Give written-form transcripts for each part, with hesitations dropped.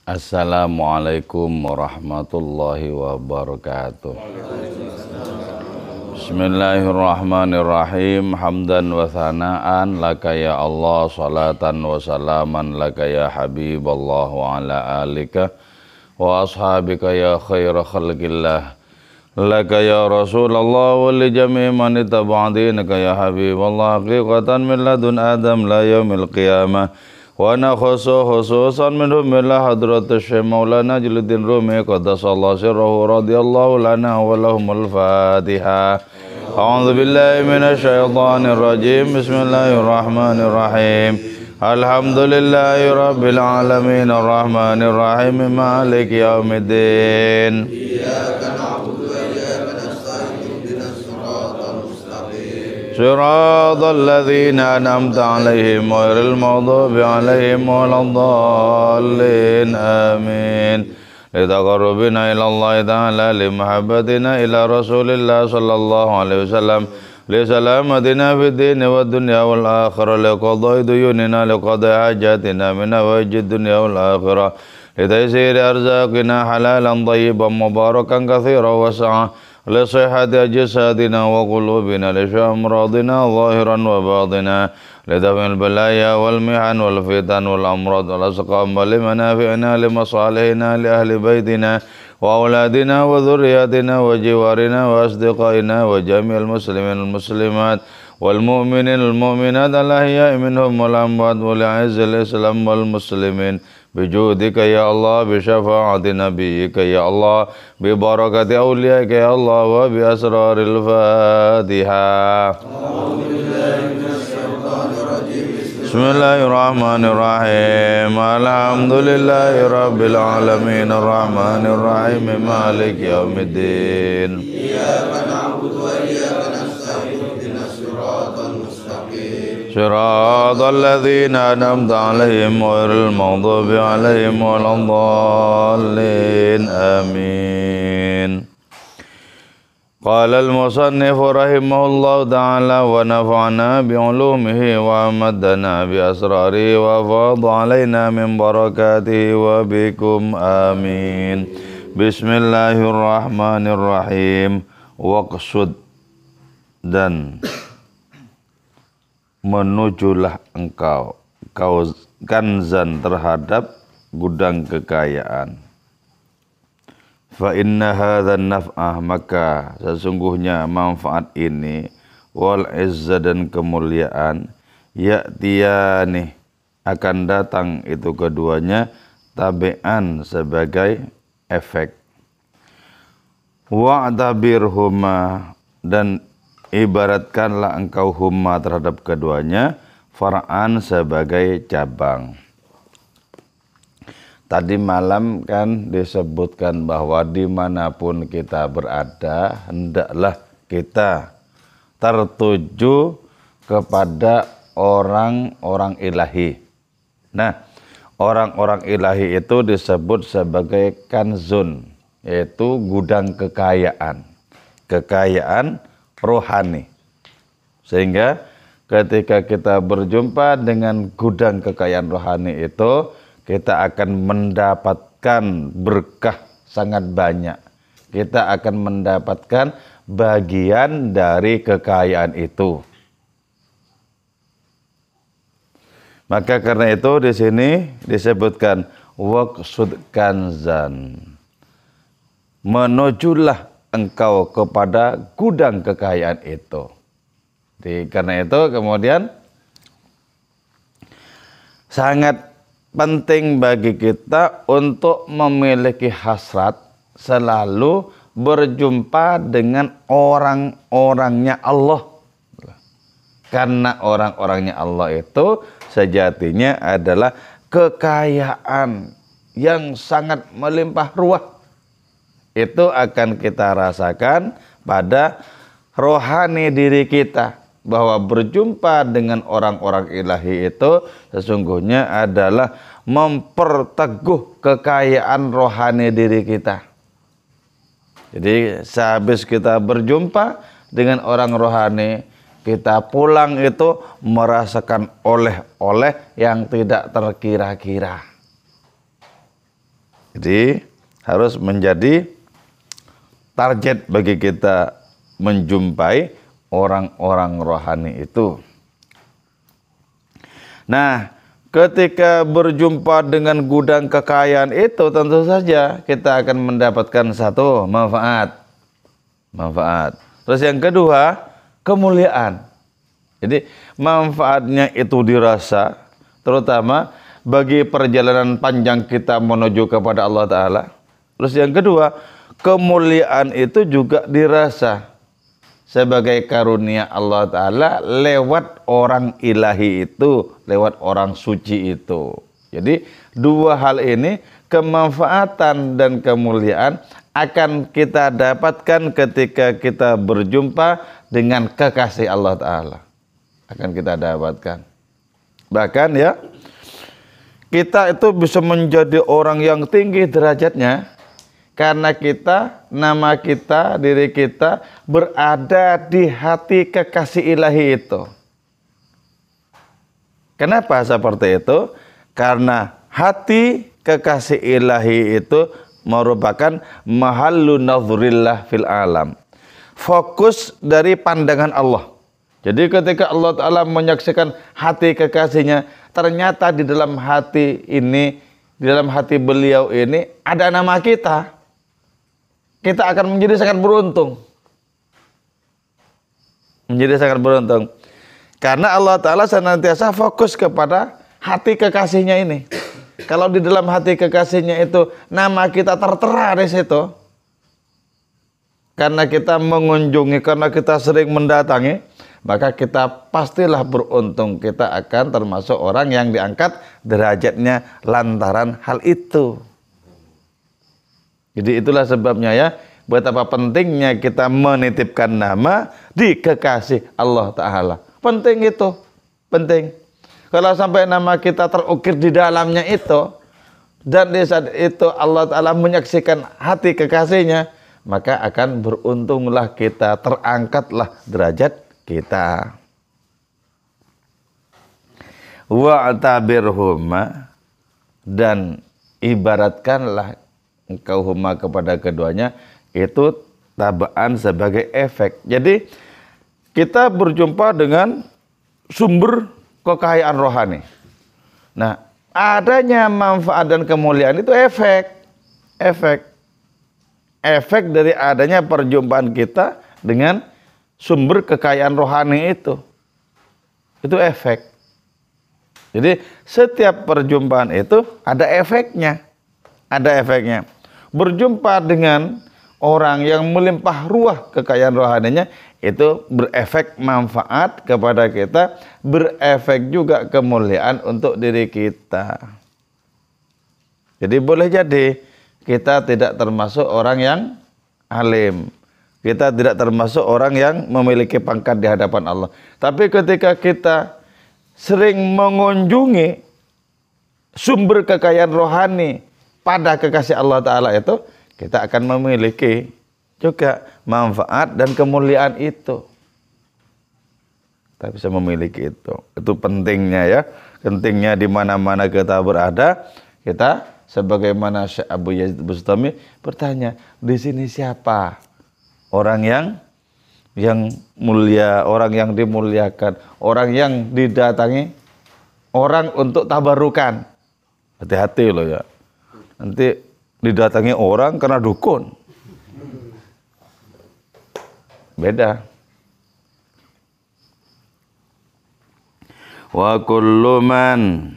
Assalamualaikum warahmatullahi wabarakatuh. Bismillahirrahmanirrahim. Hamdan wa thana'an laka ya Allah, salatan wa salaman laka ya Habiballah wa ala alika wa ashabika ya khaira khalqillah, laka ya Rasulullah wa li jami' man ittaba'a dinaka ya Habiballah, haqiqatan min ladun Adam la yaumil qiyamah. Wa nakhusu khususan min humillah hadratus syekh maulana Jalaluddin Rumi qaddasallahu sirrahu radhiyallahu lana wa lahumul Fatihah. A'udzu billahi minasy syaithanir rajim. Bismillahirrahmanirrahim. Alhamdulillahi rabbil alamin arrahmanir rahim maliki yaumiddin. Iyyaka na'budu wa iyyaka nasta'in ihdinas siratal mustaqim. Siratal ladzina an'amta 'alaihim ghairil maghdubi 'alaihim waladdallin. Amin. Litaqarrubina ila Allah ta'ala limahabbatina ila Rasulillah sallallahu alaihi wasallam li salamatina fid din wad dunya wal akhirah li qada'i duyunina li qada'i hajatina min awajid dunya wal akhirah li taysiri arzaqina halalan thayyiban mubarakan katsiran wasi'an li sihhati ajsadina wa qulubina li syamradina zahiran wa batina li daf'il balaya wal mihan wal fitan wal amrad wal asqam wa li manafi'ina li masalihina li ahli baitina wa auladina wa dhurriyyatina wa jiwarina wa asdiqaina wa jami'il muslimin wal muslimat wal mu'minin wal mu'minat al ahya'i minhum wal amwat wa li'izzil islam wal muslimin bijudika ya Allah, bi syafaati nabiyyika ya Allah, bi barakati awliyaika ya Allah, wa bi asraril Fatihah. Bismillahirrahmanirrahim. Alhamdulillahi rabbil alamin arrahmanir rahim maliki yaumiddin. Iyyaka na'budu wa iyyaka nasta'in ihdinas siratal mustaqim. Siratal ladzina an'amta 'alaihim ghairil maghdubi 'alaihim waladdallin. Amin. Qala al-musannif rahimahullahu ta'ala wa nafa'na bi'ulumihi wa amadana bi asrarihi wa fadha alaina min barakatihi wa bikum. Amin. Bismillahirrahmanirrahim. Waqsud, dan menujulah engkau kanzan terhadap gudang kekayaan. Fa inna hadzan naf'ah, maka sesungguhnya manfaat ini wal izza dan kemuliaan ya'tiyani akan datang itu keduanya tabi'an sebagai efek. Wa'tabirhuma, dan ibaratkanlah engkau huma terhadap keduanya far'an sebagai cabang. Tadi malam kan disebutkan bahwa dimanapun kita berada, hendaklah kita tertuju kepada orang-orang ilahi. Nah, orang-orang ilahi itu disebut sebagai kanzun, yaitu gudang kekayaan. Kekayaan rohani. Sehingga ketika kita berjumpa dengan gudang kekayaan rohani itu, kita akan mendapatkan berkah sangat banyak. Kita akan mendapatkan bagian dari kekayaan itu. Maka karena itu di sini disebutkan waqsud kanzan. Menujulah engkau kepada gudang kekayaan itu. Karena itu kemudian sangat penting bagi kita untuk memiliki hasrat selalu berjumpa dengan orang-orangnya Allah. Karena orang-orangnya Allah itu sejatinya adalah kekayaan yang sangat melimpah ruah. Itu akan kita rasakan pada rohani diri kita. Bahwa berjumpa dengan orang-orang ilahi itu sesungguhnya adalah memperteguh kekayaan rohani diri kita. Jadi sehabis kita berjumpa dengan orang rohani, kita pulang itu merasakan oleh-oleh yang tidak terkira-kira. Jadi harus menjadi target bagi kita menjumpai orang-orang rohani itu. Nah, ketika berjumpa dengan gudang kekayaan itu, tentu saja kita akan mendapatkan satu manfaat. Terus yang kedua, kemuliaan. Jadi manfaatnya itu dirasa, terutama bagi perjalanan panjang kita menuju kepada Allah Ta'ala. Terus yang kedua, kemuliaan itu juga dirasa sebagai karunia Allah Ta'ala lewat orang ilahi itu, lewat orang suci itu. Jadi dua hal ini, kemanfaatan dan kemuliaan, akan kita dapatkan ketika kita berjumpa dengan kekasih Allah Ta'ala. Akan kita dapatkan. Bahkan ya, kita itu bisa menjadi orang yang tinggi derajatnya karena kita, nama kita, diri kita berada di hati kekasih ilahi itu. Kenapa seperti itu? Karena hati kekasih ilahi itu merupakan mahallu nadhrillah fil alam. Fokus dari pandangan Allah. Jadi ketika Allah Ta'ala menyaksikan hati kekasihnya, ternyata di dalam hati ini, di dalam hati beliau ini ada nama kita. Kita akan menjadi sangat beruntung. Menjadi sangat beruntung. Karena Allah Ta'ala senantiasa fokus kepada hati kekasihnya ini. Kalau di dalam hati kekasihnya itu nama kita tertera di situ, karena kita mengunjungi, karena kita sering mendatangi, maka kita pastilah beruntung. Kita akan termasuk orang yang diangkat derajatnya lantaran hal itu. Jadi itulah sebabnya ya, betapa pentingnya kita menitipkan nama di kekasih Allah Ta'ala. Penting itu, penting. Kalau sampai nama kita terukir di dalamnya itu, dan di saat itu Allah Ta'ala menyaksikan hati kekasihnya, maka akan beruntunglah kita, terangkatlah derajat kita. Wa'tabirhuma, dan ibaratkanlah engkau huma kepada keduanya, itu tabaan sebagai efek. Jadi kita berjumpa dengan sumber kekayaan rohani. Nah, adanya manfaat dan kemuliaan itu efek dari adanya perjumpaan kita dengan sumber kekayaan rohani itu efek. Jadi setiap perjumpaan itu ada efeknya. Berjumpa dengan orang yang melimpah ruah kekayaan rohaninya, itu berefek manfaat kepada kita, berefek juga kemuliaan untuk diri kita. Jadi boleh jadi kita tidak termasuk orang yang alim, kita tidak termasuk orang yang memiliki pangkat di hadapan Allah. Tapi ketika kita sering mengunjungi sumber kekayaan rohani pada kekasih Allah Ta'ala itu, kita akan memiliki juga manfaat dan kemuliaan itu. Kita bisa memiliki itu. Itu pentingnya ya. Pentingnya di mana-mana kita berada, kita sebagaimana Syekh Abu Yazid Bustami bertanya, di sini siapa? Orang yang mulia, orang yang dimuliakan, orang yang didatangi, orang untuk tabarukan. Hati-hati loh ya. Nanti didatangi orang karena dukun. Beda. Wa kullu man,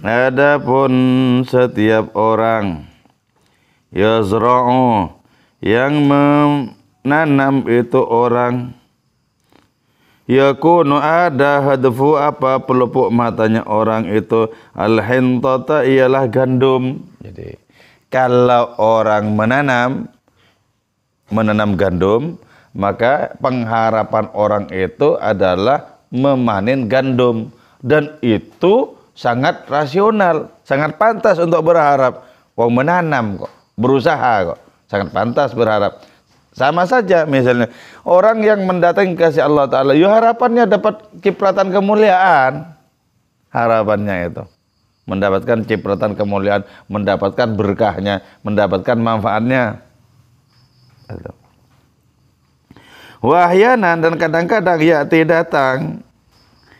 adapun setiap orang, yazra'u, yang menanam itu orang, yakunu ada hadfu apa pelupuk matanya orang itu, al-hintata ialah gandum. Jadi kalau orang menanam gandum, maka pengharapan orang itu adalah memanen gandum, dan itu sangat rasional, sangat pantas untuk berharap. Wong menanam kok, berusaha kok, sangat pantas berharap. Sama saja misalnya orang yang mendatangi kasih Allah Ta'ala, ya harapannya dapat kipratan kemuliaan, harapannya itu mendapatkan cipratan kemuliaan, mendapatkan berkahnya, mendapatkan manfaatnya. Wahyanan dan kadang-kadang ya'ti datang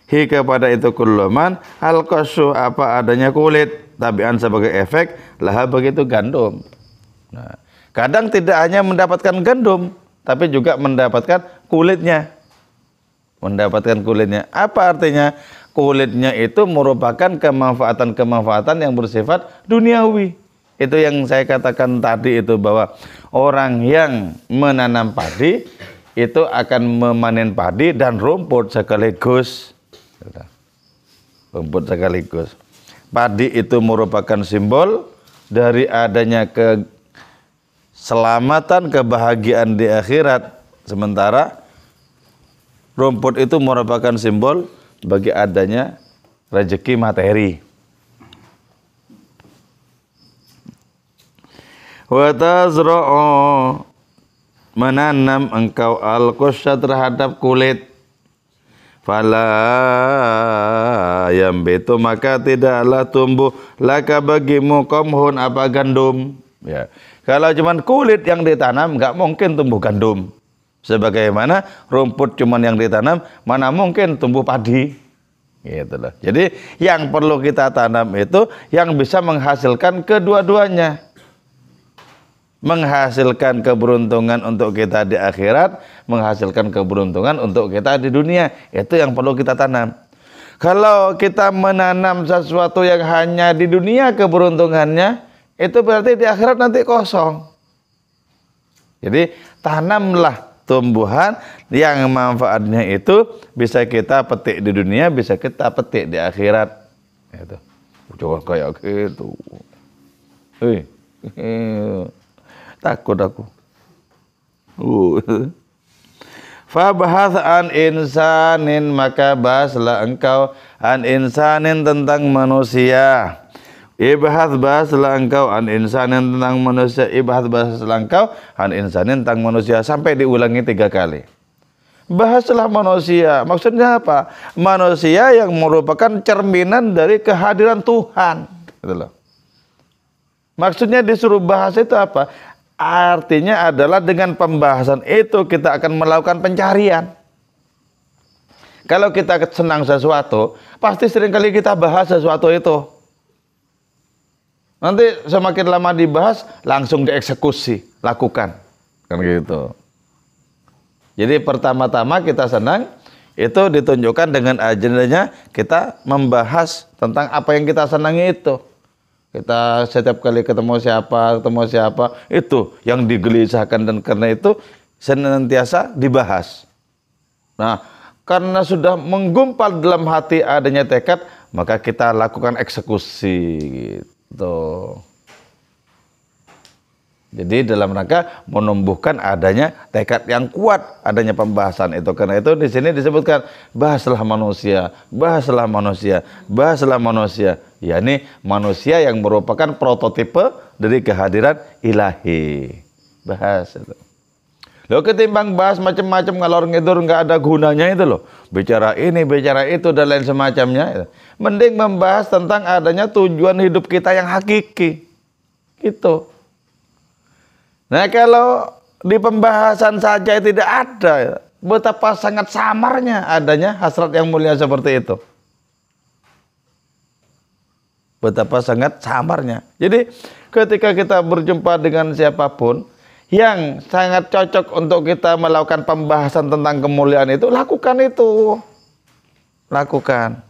hi kepada itu kulluman al-qasyu apa adanya kulit tabi'an sebagai efek laha begitu gandum. Nah, kadang tidak hanya mendapatkan gandum tapi juga mendapatkan kulitnya. Mendapatkan kulitnya. Apa artinya? Kulitnya itu merupakan kemanfaatan-kemanfaatan yang bersifat duniawi. Itu yang saya katakan tadi itu bahwa orang yang menanam padi itu akan memanen padi dan rumput sekaligus. Rumput sekaligus. Padi itu merupakan simbol dari adanya keselamatan, kebahagiaan di akhirat. Sementara rumput itu merupakan simbol bagi adanya rezeki materi. Wa tazra'u menanam engkau al-qusya terhadap kulit. Fala yambitu maka tidaklah tumbuh laka bagimu qamhun apa gandum. Ya. Kalau cuman kulit yang ditanam enggak mungkin tumbuh gandum. Sebagaimana rumput cuman yang ditanam mana mungkin tumbuh padi. Gitu loh. Jadi yang perlu kita tanam itu yang bisa menghasilkan kedua-duanya. Menghasilkan keberuntungan untuk kita di akhirat, menghasilkan keberuntungan untuk kita di dunia. Itu yang perlu kita tanam. Kalau kita menanam sesuatu yang hanya di dunia keberuntungannya, itu berarti di akhirat nanti kosong. Jadi tanamlah tumbuhan yang manfaatnya itu bisa kita petik di dunia, bisa kita petik di akhirat. Itu. Coba kayak gitu. Takut aku. Fabahas an insanin maka bahaslah engkau an insanin tentang manusia. Bahaslah engkau an insanin tentang manusia. Bahaslah engkau an insanin tentang manusia sampai diulangi 3 kali. Bahaslah manusia. Maksudnya apa? Manusia yang merupakan cerminan dari kehadiran Tuhan. Gitu loh. Maksudnya disuruh bahas itu apa? Artinya adalah dengan pembahasan itu kita akan melakukan pencarian. Kalau kita senang sesuatu, pasti seringkali kita bahas sesuatu itu. Nanti semakin lama dibahas, langsung dieksekusi, lakukan. Kan gitu. Jadi pertama-tama kita senang, itu ditunjukkan dengan agendanya kita membahas tentang apa yang kita senangi itu. Kita setiap kali ketemu siapa, itu yang digelisahkan dan karena itu senantiasa dibahas. Nah, karena sudah menggumpal dalam hati adanya tekad, maka kita lakukan eksekusi gitu. Jadi dalam rangka menumbuhkan adanya tekad yang kuat, adanya pembahasan itu. Karena itu di sini disebutkan bahaslah manusia, bahaslah manusia, bahaslah manusia. Yakni manusia yang merupakan prototipe dari kehadiran ilahi. Bahas itu. Loh ketimbang bahas macam-macam ngalor ngidur nggak ada gunanya itu loh. Bicara ini, bicara itu dan lain semacamnya. Mending membahas tentang adanya tujuan hidup kita yang hakiki. Gitu. Nah kalau di pembahasan saja tidak ada, betapa sangat samarnya adanya hasrat yang mulia seperti itu. Betapa sangat samarnya. Jadi ketika kita berjumpa dengan siapapun yang sangat cocok untuk kita melakukan pembahasan tentang kemuliaan itu, lakukan itu. Lakukan.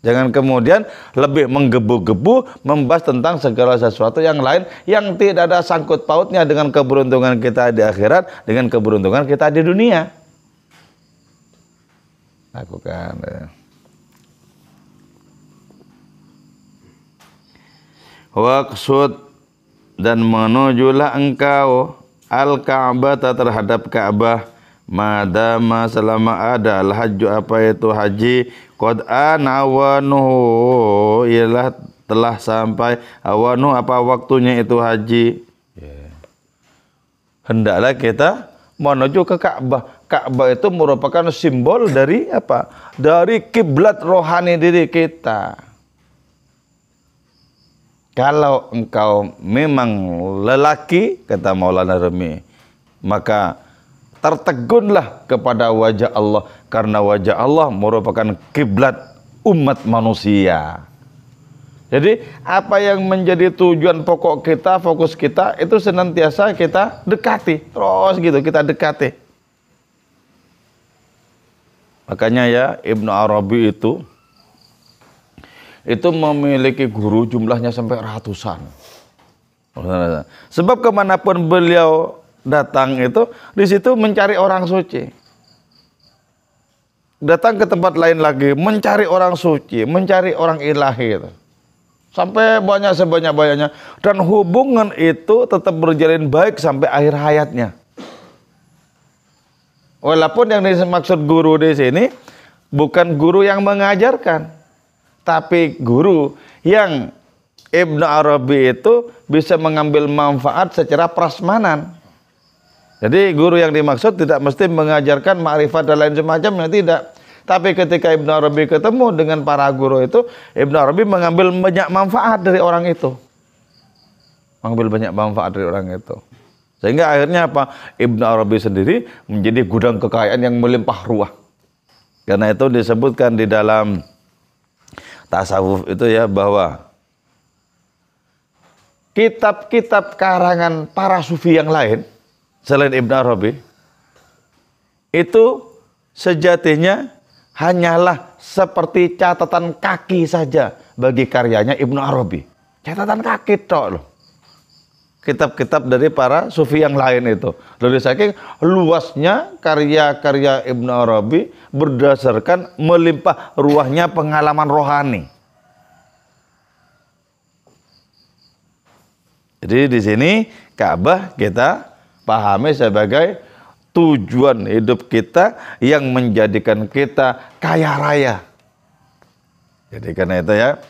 Jangan kemudian lebih menggebu-gebu membahas tentang segala sesuatu yang lain yang tidak ada sangkut pautnya dengan keberuntungan kita di akhirat, dengan keberuntungan kita di dunia. Lakukan. Waqsud dan menujulah engkau al-Ka'bah terhadap Ka'bah madama selama ada al-hajju apa itu haji qad anawanuhu ialah telah sampai awanu apa waktunya itu haji. Hendaklah kita menuju ke Ka'bah. Ka'bah itu merupakan simbol dari apa? Dari kiblat rohani diri kita. kalau engkau memang lelaki, kata Maulana Rumi, maka tertegunlah kepada wajah Allah, karena wajah Allah merupakan kiblat umat manusia. Jadi apa yang menjadi tujuan pokok kita, fokus kita, itu senantiasa kita dekati, terus gitu kita dekati. Makanya ya Ibnu Arabi itu memiliki guru jumlahnya sampai ratusan. Sebab kemanapun beliau datang itu, di situ mencari orang suci. Datang ke tempat lain lagi, mencari orang suci, mencari orang ilahi itu. Sampai banyak sebanyak-banyaknya, dan hubungan itu tetap berjalin baik sampai akhir hayatnya. Walaupun yang dimaksud guru di sini bukan guru yang mengajarkan, tapi guru yang Ibnu Arabi itu bisa mengambil manfaat secara prasmanan. Jadi guru yang dimaksud tidak mesti mengajarkan ma'rifat dan lain semacamnya, tidak. Tapi ketika Ibnu Arabi ketemu dengan para guru itu, Ibnu Arabi mengambil banyak manfaat dari orang itu. Mengambil banyak manfaat dari orang itu. Sehingga akhirnya apa? Ibnu Arabi sendiri menjadi gudang kekayaan yang melimpah ruah. Karena itu disebutkan di dalam tasawuf itu ya, bahwa kitab-kitab karangan para sufi yang lain selain Ibnu Arabi itu sejatinya hanyalah seperti catatan kaki saja bagi karyanya Ibnu Arabi. Catatan kaki tok loh. Kitab-kitab dari para sufi yang lain itu. Dari saking luasnya karya-karya Ibnu Arabi berdasarkan melimpah ruahnya pengalaman rohani. Jadi di sini Ka'bah kita pahami sebagai tujuan hidup kita yang menjadikan kita kaya raya. Jadi karena itu ya,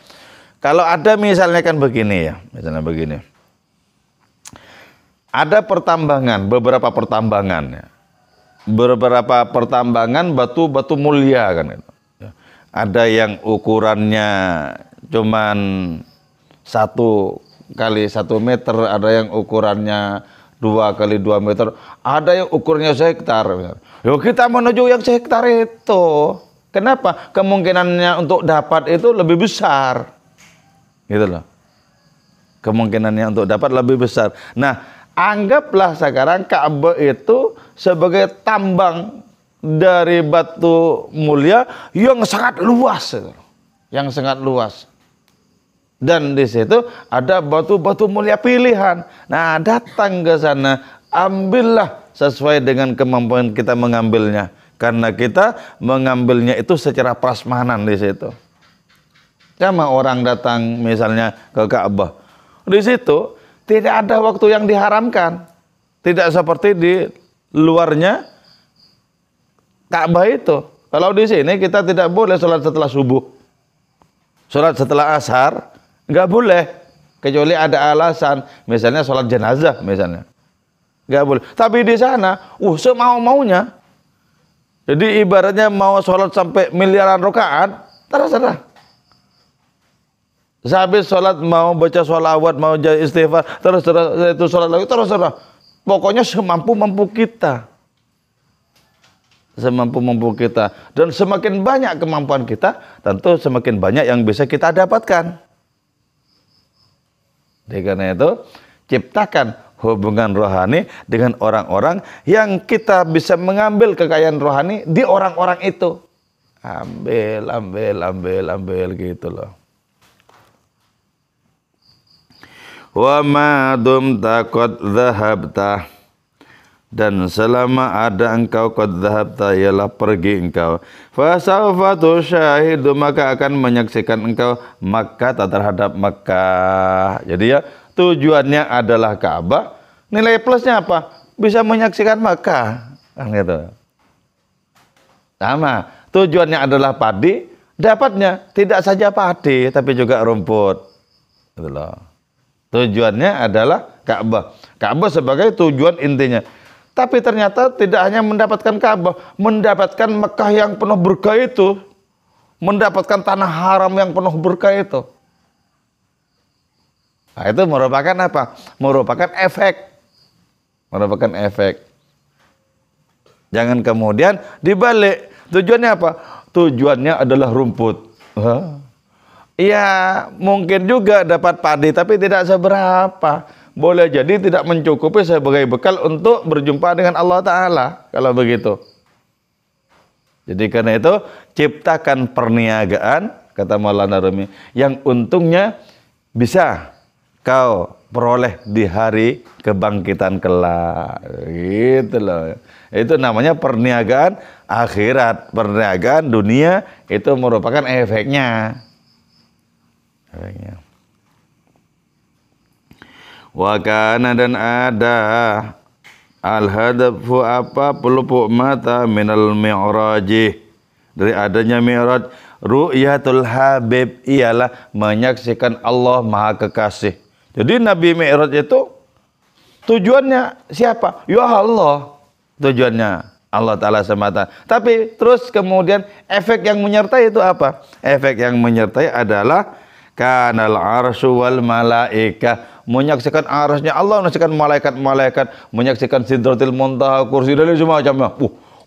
kalau ada misalnya kan begini ya, misalnya begini. Ada pertambangan, beberapa pertambangan ya. Beberapa pertambangan batu-batu mulia kan itu. Ada yang ukurannya cuman 1 kali 1 meter, ada yang ukurannya 2 kali 2 meter, ada yang ukurnya sehektar. Yo, kita menuju yang sehektar itu. Kenapa? Kemungkinannya untuk dapat itu lebih besar. Gitu loh. Kemungkinannya untuk dapat lebih besar. Nah, anggaplah sekarang Ka'bah itu sebagai tambang dari batu mulia yang sangat luas. Yang sangat luas. Dan di situ ada batu-batu mulia pilihan. Nah, datang ke sana, ambillah sesuai dengan kemampuan kita mengambilnya. Karena kita mengambilnya itu secara prasmanan di situ. Sama orang datang misalnya ke Ka'bah. Di situ tidak ada waktu yang diharamkan. Tidak seperti di luarnya Ka'bah itu. Kalau di sini kita tidak boleh sholat setelah subuh. Sholat setelah asar nggak boleh, kecuali ada alasan, misalnya sholat jenazah misalnya, nggak boleh. Tapi di sana, semau-maunya. Jadi ibaratnya mau sholat sampai miliaran rakaat, terserah. Sehabis sholat mau baca sholawat, mau istighfar, terserah. Itu sholat lagi, terserah. Pokoknya semampu-mampu kita. Semampu-mampu kita. Dan semakin banyak kemampuan kita, tentu semakin banyak yang bisa kita dapatkan. Karena itu, ciptakan hubungan rohani dengan orang-orang yang kita bisa mengambil kekayaan rohani di orang-orang itu. Ambil gitu loh. Wa ma dumta qad dhahabta, dan selama ada engkau qad dhahabta, ialah pergi engkau, fa sawfa tusyahidu, maka akan menyaksikan engkau Makkah terhadap Makkah. Jadi ya, tujuannya adalah Ka'bah, nilai plusnya apa? Bisa menyaksikan Makkah, kan gitu. Sama, tujuannya adalah padi, dapatnya tidak saja padi tapi juga rumput. Gitu loh. Tujuannya adalah Ka'bah. Ka'bah sebagai tujuan intinya. Tapi ternyata tidak hanya mendapatkan Ka'bah, mendapatkan Mekah yang penuh berkah itu, mendapatkan tanah haram yang penuh berkah itu. Nah, itu merupakan apa? Merupakan efek. Merupakan efek. Jangan kemudian dibalik. Tujuannya apa? Tujuannya adalah rumput. Iya, mungkin juga dapat padi, tapi tidak seberapa. Boleh jadi tidak mencukupi sebagai bekal untuk berjumpa dengan Allah Ta'ala. Kalau begitu. Jadi karena itu, ciptakan perniagaan, kata Maulana Rumi, yang untungnya bisa kau peroleh di hari kebangkitan kelak. Gitu loh. Itu namanya perniagaan akhirat. Perniagaan dunia itu merupakan efeknya. Wa kana dan ada al-hadafu apa pelupuk mata minal mi'raji, dari adanya mi'raj, ru'yatul habib, ialah menyaksikan Allah Maha Kekasih. Jadi Nabi Mi'raj itu tujuannya siapa? Ya Allah. Tujuannya Allah Ta'ala semata. Tapi terus kemudian efek yang menyertai itu apa? Efek yang menyertai adalah kanal arsyu wal malaika, menyaksikan arsy-nya Allah, menyaksikan malaikat-malaikat, menyaksikan sidratil muntaha, kursi dan semacamnya.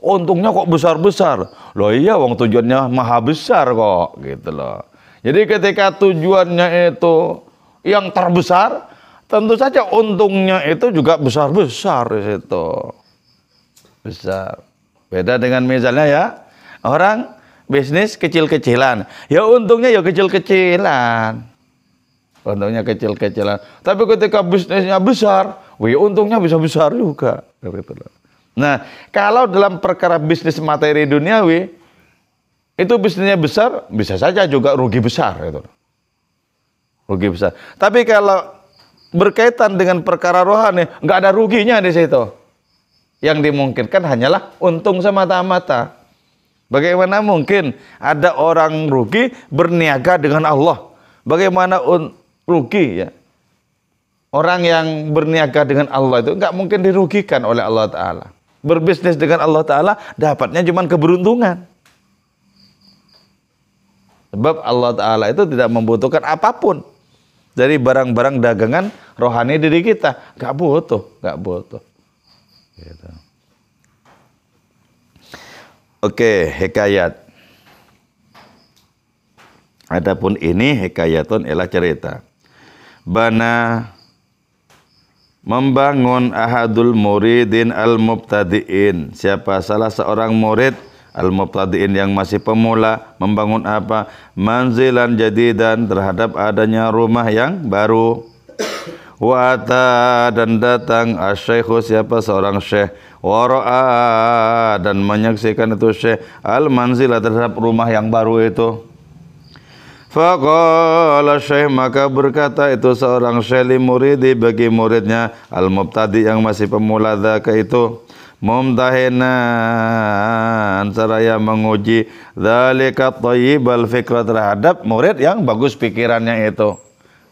Untungnya kok besar-besar. Loh iya, wong tujuannya maha besar kok, gitu loh. Jadi ketika tujuannya itu yang terbesar, tentu saja untungnya itu juga besar-besar di situ. Besar. Beda dengan misalnya ya, orang bisnis kecil-kecilan, ya untungnya ya kecil-kecilan. Untungnya kecil-kecilan. Tapi ketika bisnisnya besar, untungnya bisa besar juga. Nah, kalau dalam perkara bisnis materi duniawi, itu bisnisnya besar, bisa saja juga rugi besar. Itu. Rugi besar. Tapi kalau berkaitan dengan perkara rohani, nggak ada ruginya di situ. Yang dimungkinkan hanyalah untung semata-mata. Bagaimana mungkin ada orang rugi berniaga dengan Allah? Bagaimana rugi ya? Orang yang berniaga dengan Allah itu nggak mungkin dirugikan oleh Allah Ta'ala. Berbisnis dengan Allah Ta'ala dapatnya cuma keberuntungan. Sebab Allah Ta'ala itu tidak membutuhkan apapun dari barang-barang dagangan rohani diri kita. Nggak butuh. Gitu. Oke, hikayat. Adapun ini hikayatun ialah cerita. Bana membangun ahadul muridin al-mubtadi'in. Siapa salah seorang murid al-mubtadi'in yang masih pemula, membangun apa? Manzilan jadidan, terhadap adanya rumah yang baru. Wa ata, dan datang asy-syaikhu, siapa seorang syekh, wa ra'a, dan menyaksikan itu syekh al-manzilah, terhadap rumah yang baru itu. Faqala syekh, maka berkata itu seorang syekh li muridi, bagi muridnya al-mubtadi yang masih pemula, dzaka itu, mumtahinan, seraya menguji, dzalika thayyibal fikra, terhadap murid yang bagus pikirannya itu.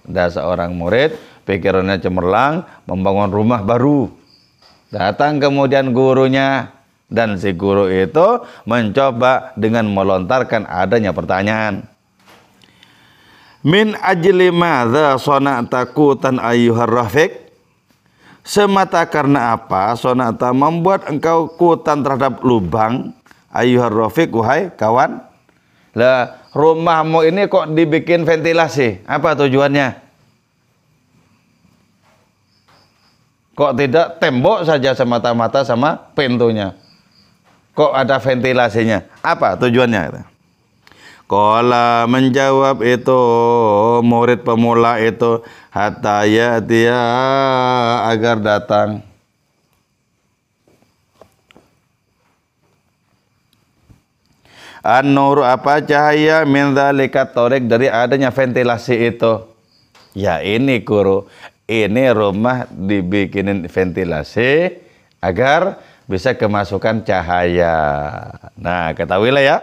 Ada seorang murid pikirannya cemerlang, membangun rumah baru. Datang kemudian gurunya, dan si guru itu mencoba dengan melontarkan adanya pertanyaan. Min ajli madza sona'ta qutan ayyuhar rafiq? Semata karena apa sona'ta, membuat engkau kutan, terhadap lubang, ayyuhar rafiq, wahai kawan? Lah, rumahmu ini kok dibikin ventilasi? Apa tujuannya? Kok tidak tembok saja semata-mata sama pintunya? Kok ada ventilasinya? Apa tujuannya? Qala, menjawab itu murid pemula itu, hatta ya'tiya, agar datang. An-nur, apa? Cahaya, min dzalika thariq, dari adanya ventilasi itu. Ya ini guru, ini rumah dibikinin ventilasi agar bisa kemasukan cahaya. Nah, ketahuilah ya.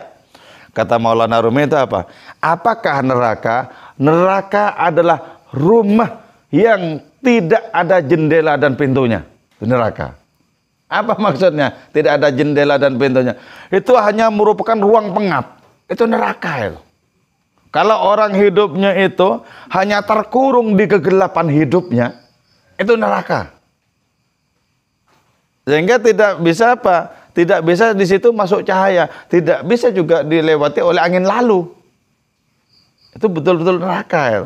Kata Maulana Rumi itu apa? Apakah neraka? Neraka adalah rumah yang tidak ada jendela dan pintunya. Neraka. Apa maksudnya? Tidak ada jendela dan pintunya. Itu hanya merupakan ruang pengap. Itu neraka itu. Kalau orang hidupnya itu hanya terkurung di kegelapan hidupnya, itu neraka. Sehingga tidak bisa apa? Tidak bisa di situ masuk cahaya, tidak bisa juga dilewati oleh angin lalu. Itu betul-betul neraka ya.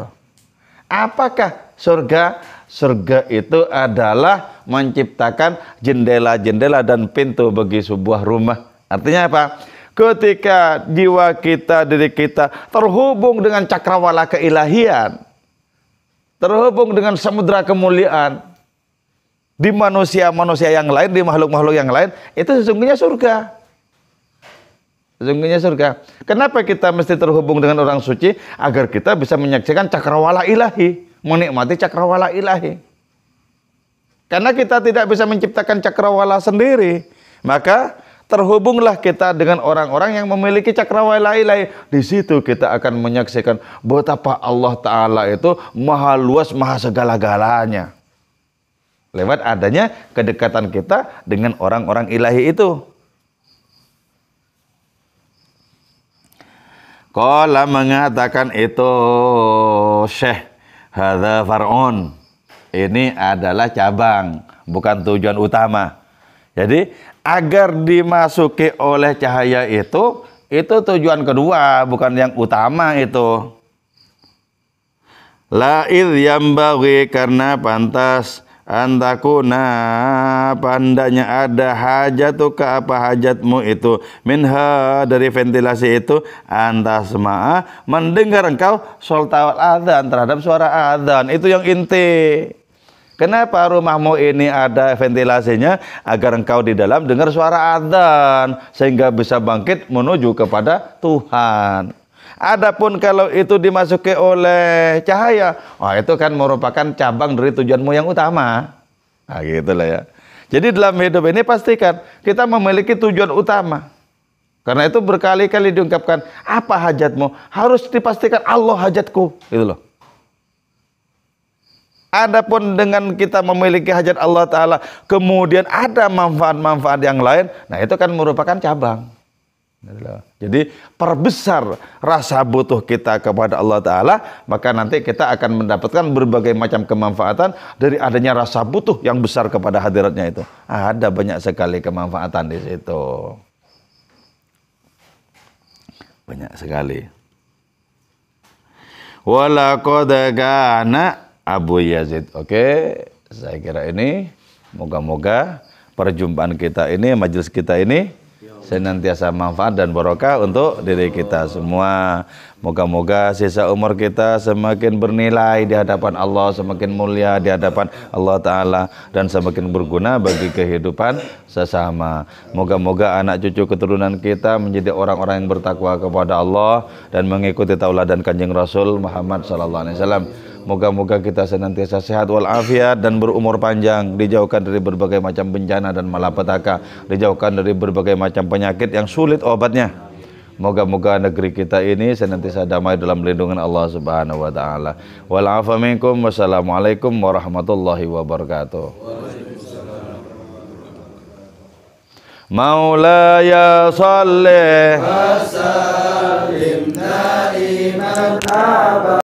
Apakah surga? Surga itu adalah menciptakan jendela-jendela dan pintu bagi sebuah rumah. Artinya apa? Ketika jiwa kita, diri kita terhubung dengan cakrawala keilahian, terhubung dengan samudra kemuliaan, di manusia-manusia yang lain, di makhluk-makhluk yang lain, itu sesungguhnya surga. Sesungguhnya surga. Kenapa kita mesti terhubung dengan orang suci? Agar kita bisa menyaksikan cakrawala ilahi, menikmati cakrawala ilahi. Karena kita tidak bisa menciptakan cakrawala sendiri, maka terhubunglah kita dengan orang-orang yang memiliki cakrawala ilahi. Di situ kita akan menyaksikan betapa Allah Ta'ala itu maha luas, maha segala-galanya. Lewat adanya kedekatan kita dengan orang-orang ilahi itu. Qala mengatakan itu Syekh, hadza far'un. Ini adalah cabang, bukan tujuan utama. Jadi agar dimasuki oleh cahaya itu tujuan kedua, bukan yang utama itu. La idh yambaghi, karena pantas antakuna, pandanya ada hajatu ke apa hajatmu itu, minha, dari ventilasi itu, antasma'a, mendengar engkau soltawal adzan, terhadap suara adzan. Itu yang inti. Kenapa rumahmu ini ada ventilasinya? Agar engkau di dalam dengar suara adzan, sehingga bisa bangkit menuju kepada Tuhan. Adapun kalau itu dimasuki oleh cahaya, itu kan merupakan cabang dari tujuanmu yang utama. Nah, gitulah ya. Jadi dalam hidup ini pastikan kita memiliki tujuan utama. Karena itu berkali-kali diungkapkan, apa hajatmu? Harus dipastikan Allah hajatku, gitu loh. Adapun dengan kita memiliki hajat Allah Ta'ala, kemudian ada manfaat-manfaat yang lain, nah itu kan merupakan cabang. Jadi perbesar rasa butuh kita kepada Allah Ta'ala, maka nanti kita akan mendapatkan berbagai macam kemanfaatan dari adanya rasa butuh yang besar kepada hadiratnya itu. Ada banyak sekali kemanfaatan di situ. Banyak sekali. Walaqad kana Abu Yazid. Oke, saya kira ini moga-moga perjumpaan kita ini, majelis kita ini senantiasa manfaat dan barokah untuk diri kita semua. Moga-moga sisa umur kita semakin bernilai di hadapan Allah, semakin mulia di hadapan Allah Ta'ala, dan semakin berguna bagi kehidupan sesama. Moga-moga anak cucu keturunan kita menjadi orang-orang yang bertakwa kepada Allah dan mengikuti tauladan Kanjeng Rasul Muhammad SAW. Moga-moga kita senantiasa sehat walafiat dan berumur panjang, dijauhkan dari berbagai macam bencana dan malapetaka, dijauhkan dari berbagai macam penyakit yang sulit obatnya. Moga-moga negeri kita ini senantiasa damai dalam lindungan Allah Subhanahu wa taala. Wal afa minkum. Wassalamualaikum warahmatullahi wabarakatuh. Maulaya shalli wa sallim daiman